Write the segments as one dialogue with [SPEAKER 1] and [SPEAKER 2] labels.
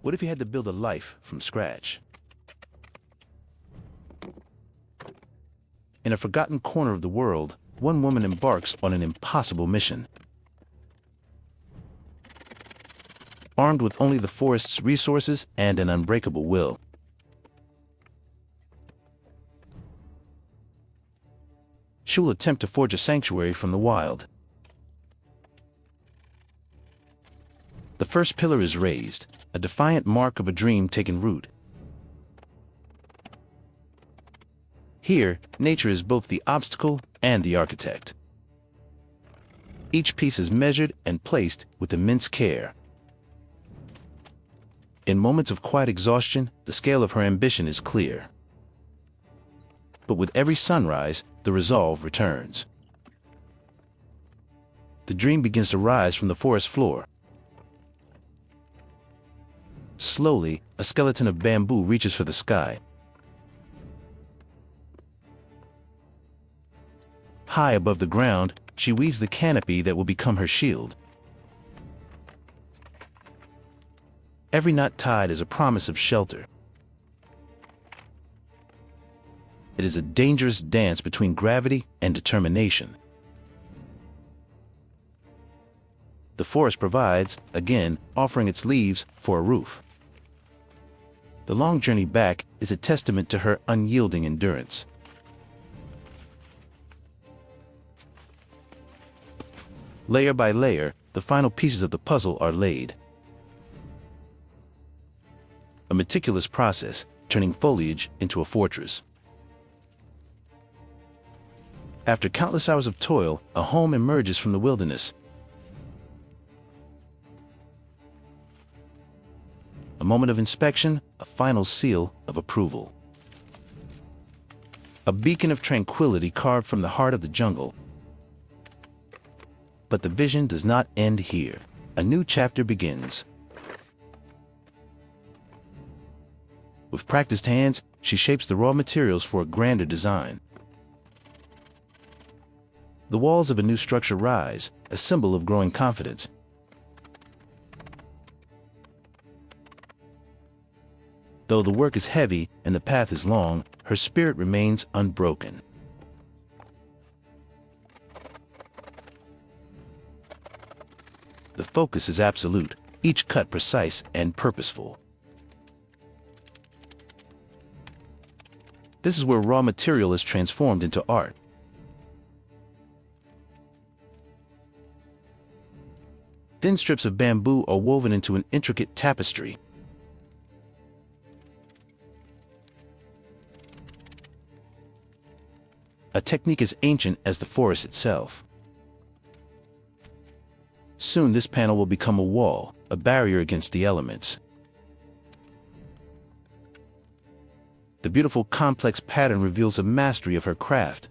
[SPEAKER 1] What if you had to build a life from scratch? In a forgotten corner of the world, one woman embarks on an impossible mission. Armed with only the forest's resources and an unbreakable will, she will attempt to forge a sanctuary from the wild. The first pillar is raised, a defiant mark of a dream taking root. Here, nature is both the obstacle and the architect. Each piece is measured and placed with immense care. In moments of quiet exhaustion, the scale of her ambition is clear. But with every sunrise, the resolve returns. The dream begins to rise from the forest floor. Slowly, a skeleton of bamboo reaches for the sky. High above the ground, she weaves the canopy that will become her shield. Every knot tied is a promise of shelter. It is a dangerous dance between gravity and determination. The forest provides, again, offering its leaves for a roof. The long journey back is a testament to her unyielding endurance. Layer by layer, the final pieces of the puzzle are laid. A meticulous process, turning foliage into a fortress. After countless hours of toil, a home emerges from the wilderness. A moment of inspection, a final seal of approval. A beacon of tranquility carved from the heart of the jungle. But the vision does not end here. A new chapter begins. With practiced hands, she shapes the raw materials for a grander design. The walls of a new structure rise, a symbol of growing confidence. Though the work is heavy and the path is long, her spirit remains unbroken. The focus is absolute, each cut precise and purposeful. This is where raw material is transformed into art. Thin strips of bamboo are woven into an intricate tapestry. A technique as ancient as the forest itself. Soon this panel will become a wall, a barrier against the elements. The beautiful complex pattern reveals a mastery of her craft.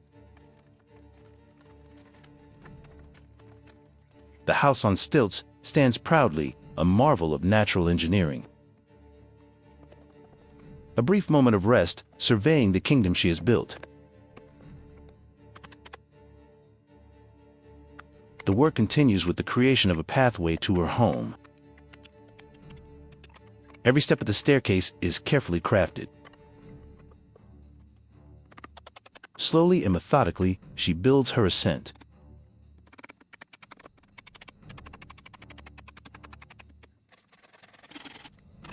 [SPEAKER 1] The house on stilts stands proudly, a marvel of natural engineering. A brief moment of rest, surveying the kingdom she has built. The work continues with the creation of a pathway to her home. Every step of the staircase is carefully crafted. Slowly and methodically, she builds her ascent.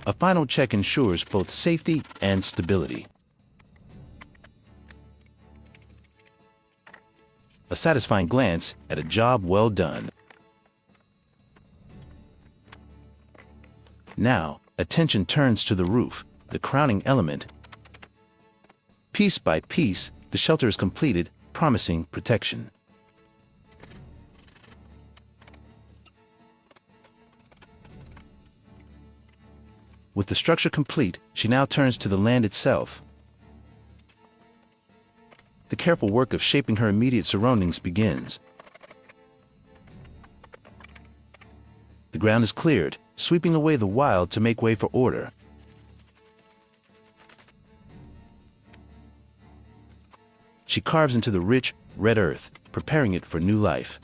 [SPEAKER 1] A final check ensures both safety and stability. A satisfying glance at a job well done. Now, attention turns to the roof, the crowning element. Piece by piece, the shelter is completed, promising protection. With the structure complete, she now turns to the land itself. The careful work of shaping her immediate surroundings begins. The ground is cleared, sweeping away the wild to make way for order. She carves into the rich, red earth, preparing it for new life.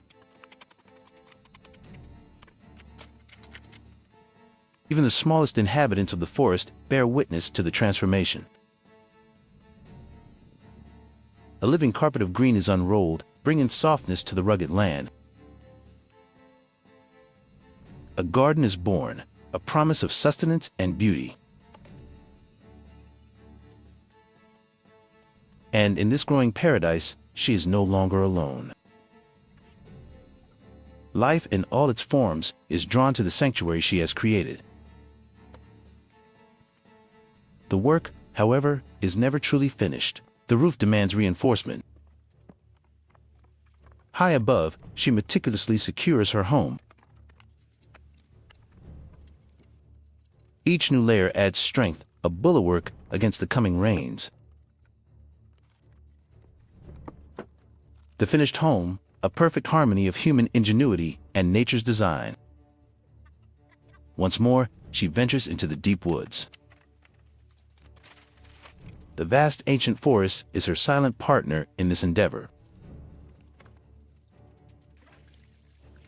[SPEAKER 1] Even the smallest inhabitants of the forest bear witness to the transformation. A living carpet of green is unrolled, bringing softness to the rugged land. A garden is born, a promise of sustenance and beauty. And in this growing paradise, she is no longer alone. Life in all its forms is drawn to the sanctuary she has created. The work, however, is never truly finished. The roof demands reinforcement. High above, she meticulously secures her home. Each new layer adds strength, a bulwark against the coming rains. The finished home, a perfect harmony of human ingenuity and nature's design. Once more, she ventures into the deep woods. The vast ancient forest is her silent partner in this endeavor.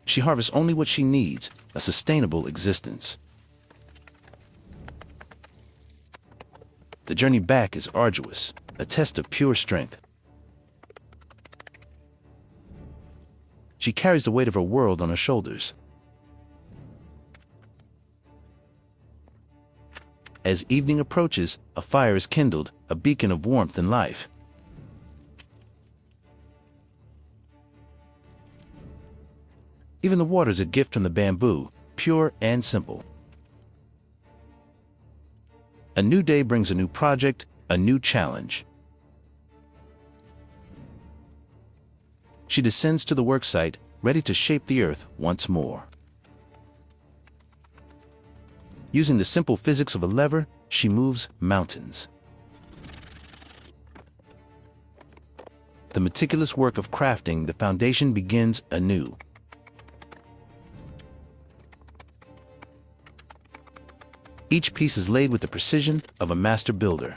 [SPEAKER 1] She harvests only what she needs, a sustainable existence. The journey back is arduous, a test of pure strength. She carries the weight of her world on her shoulders. As evening approaches, a fire is kindled, a beacon of warmth and life. Even the water is a gift from the bamboo, pure and simple. A new day brings a new project, a new challenge. She descends to the worksite, ready to shape the earth once more. Using the simple physics of a lever, she moves mountains. The meticulous work of crafting the foundation begins anew. Each piece is laid with the precision of a master builder.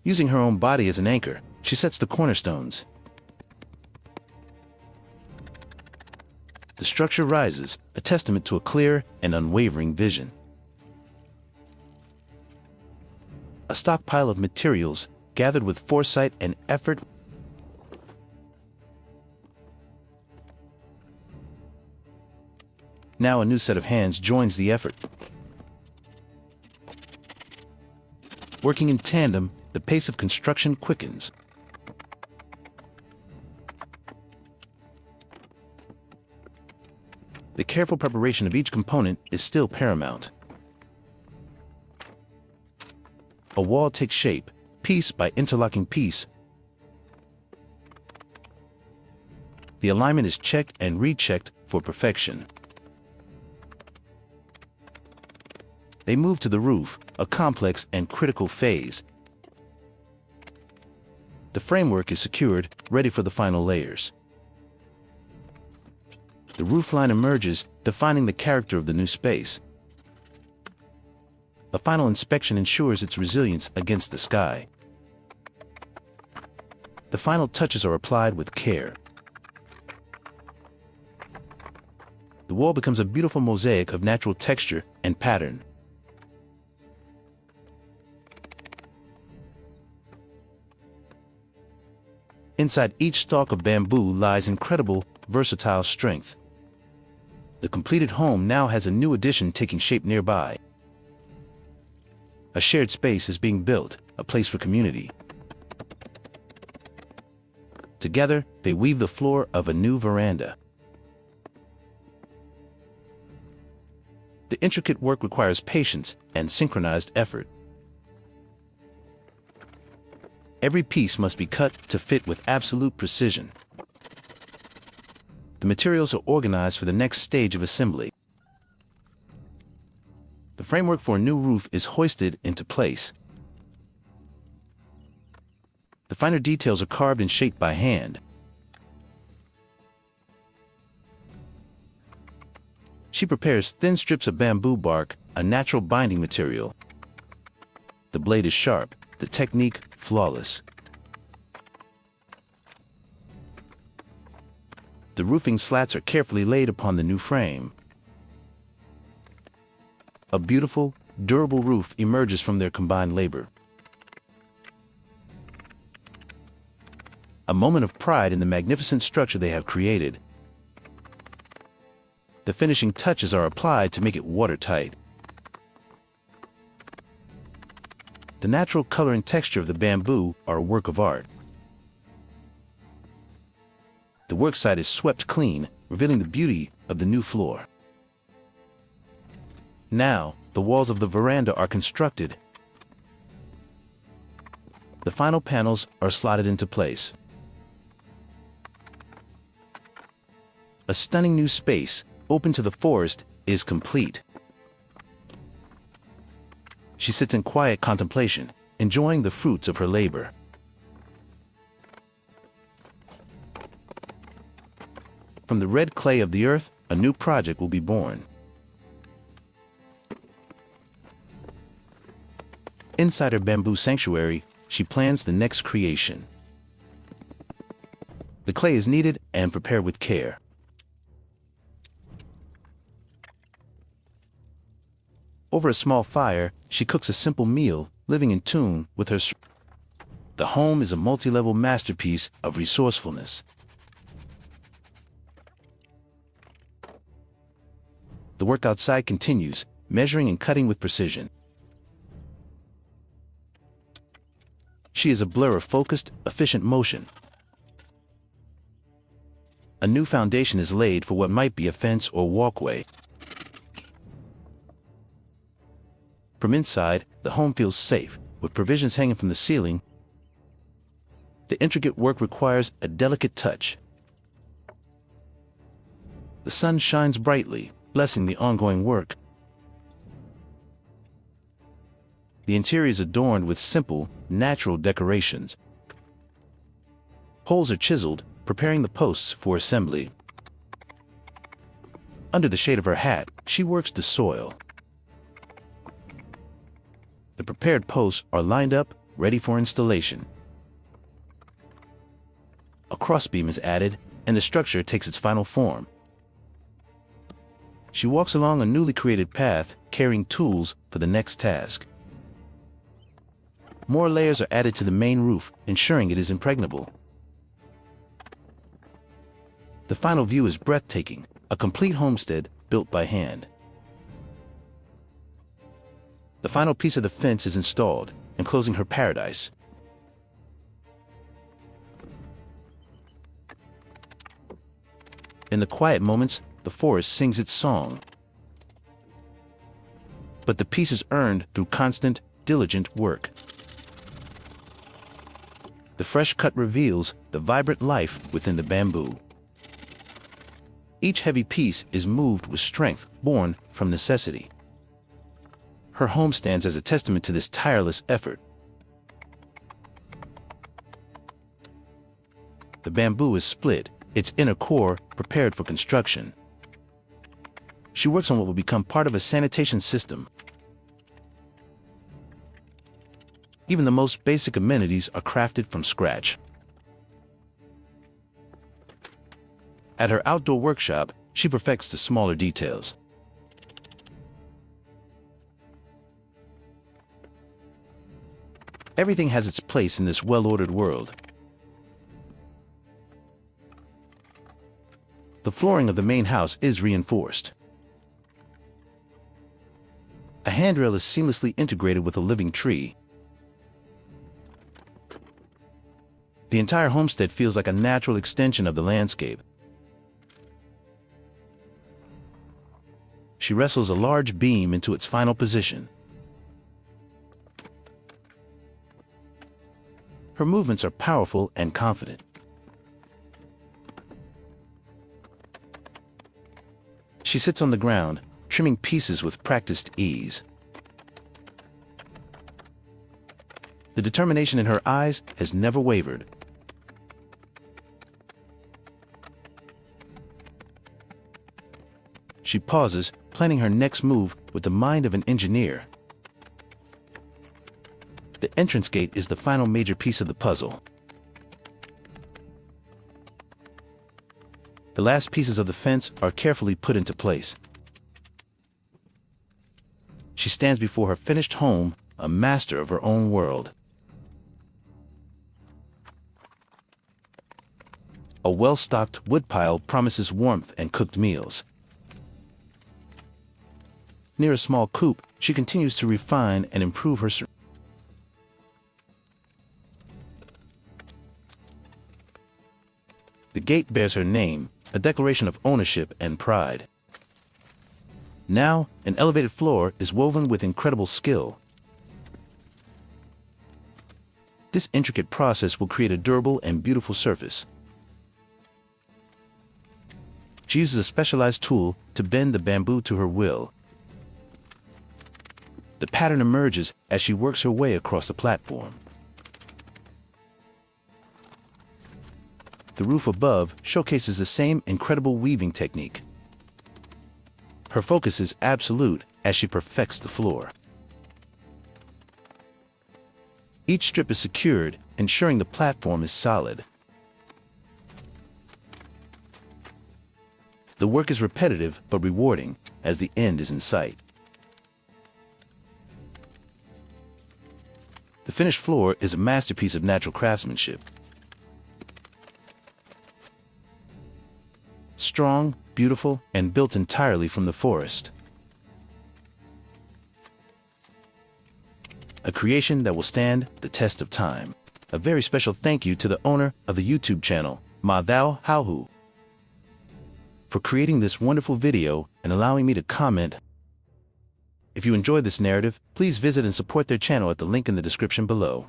[SPEAKER 1] Using her own body as an anchor, she sets the cornerstones. The structure rises, a testament to a clear and unwavering vision. A stockpile of materials, gathered with foresight and effort. Now a new set of hands joins the effort. Working in tandem, the pace of construction quickens. The careful preparation of each component is still paramount. A wall takes shape, piece by interlocking piece. The alignment is checked and rechecked for perfection. They move to the roof, a complex and critical phase. The framework is secured, ready for the final layers. The roofline emerges, defining the character of the new space. A final inspection ensures its resilience against the sky. The final touches are applied with care. The wall becomes a beautiful mosaic of natural texture and pattern. Inside each stalk of bamboo lies incredible, versatile strength. The completed home now has a new addition taking shape nearby. A shared space is being built, a place for community. Together, they weave the floor of a new veranda. The intricate work requires patience and synchronized effort. Every piece must be cut to fit with absolute precision. The materials are organized for the next stage of assembly. The framework for a new roof is hoisted into place. The finer details are carved and shaped by hand. She prepares thin strips of bamboo bark, a natural binding material. The blade is sharp, the technique flawless. The roofing slats are carefully laid upon the new frame. A beautiful, durable roof emerges from their combined labor. A moment of pride in the magnificent structure they have created. The finishing touches are applied to make it watertight. The natural color and texture of the bamboo are a work of art. The worksite is swept clean, revealing the beauty of the new floor. Now, the walls of the veranda are constructed. The final panels are slotted into place. A stunning new space, open to the forest, is complete. She sits in quiet contemplation, enjoying the fruits of her labor. From the red clay of the earth, a new project will be born. Inside her bamboo sanctuary, she plans the next creation. The clay is kneaded and prepared with care. Over a small fire, she cooks a simple meal, living in tune with her. The home is a multi-level masterpiece of resourcefulness. The work outside continues, measuring and cutting with precision. She is a blur of focused, efficient motion. A new foundation is laid for what might be a fence or walkway. From inside, the home feels safe, with provisions hanging from the ceiling. The intricate work requires a delicate touch. The sun shines brightly, blessing the ongoing work. The interior is adorned with simple, natural decorations. Holes are chiseled, preparing the posts for assembly. Under the shade of her hat, she works the soil. The prepared posts are lined up, ready for installation. A crossbeam is added, and the structure takes its final form. She walks along a newly created path, carrying tools for the next task. More layers are added to the main roof, ensuring it is impregnable. The final view is breathtaking, a complete homestead built by hand. The final piece of the fence is installed, enclosing her paradise. In the quiet moments, the forest sings its song. But the peace is earned through constant, diligent work. The fresh cut reveals the vibrant life within the bamboo. Each heavy piece is moved with strength born from necessity. Her home stands as a testament to this tireless effort. The bamboo is split, its inner core prepared for construction. She works on what will become part of a sanitation system. Even the most basic amenities are crafted from scratch. At her outdoor workshop, she perfects the smaller details. Everything has its place in this well-ordered world. The flooring of the main house is reinforced. A handrail is seamlessly integrated with a living tree. The entire homestead feels like a natural extension of the landscape. She wrestles a large beam into its final position. Her movements are powerful and confident. She sits on the ground, trimming pieces with practiced ease. The determination in her eyes has never wavered. She pauses, planning her next move with the mind of an engineer. The entrance gate is the final major piece of the puzzle. The last pieces of the fence are carefully put into place. She stands before her finished home, a master of her own world. A well-stocked woodpile promises warmth and cooked meals. Near a small coop, she continues to refine and improve her surroundings. The gate bears her name, a declaration of ownership and pride. Now, an elevated floor is woven with incredible skill. This intricate process will create a durable and beautiful surface. She uses a specialized tool to bend the bamboo to her will. The pattern emerges as she works her way across the platform. The roof above showcases the same incredible weaving technique. Her focus is absolute as she perfects the floor. Each strip is secured, ensuring the platform is solid. The work is repetitive but rewarding, as the end is in sight. The finished floor is a masterpiece of natural craftsmanship. Strong, beautiful, and built entirely from the forest. A creation that will stand the test of time. A very special thank you to the owner of the YouTube channel, Ma Thao Hao, for creating this wonderful video and allowing me to comment. If you enjoyed this narrative, please visit and support their channel at the link in the description below.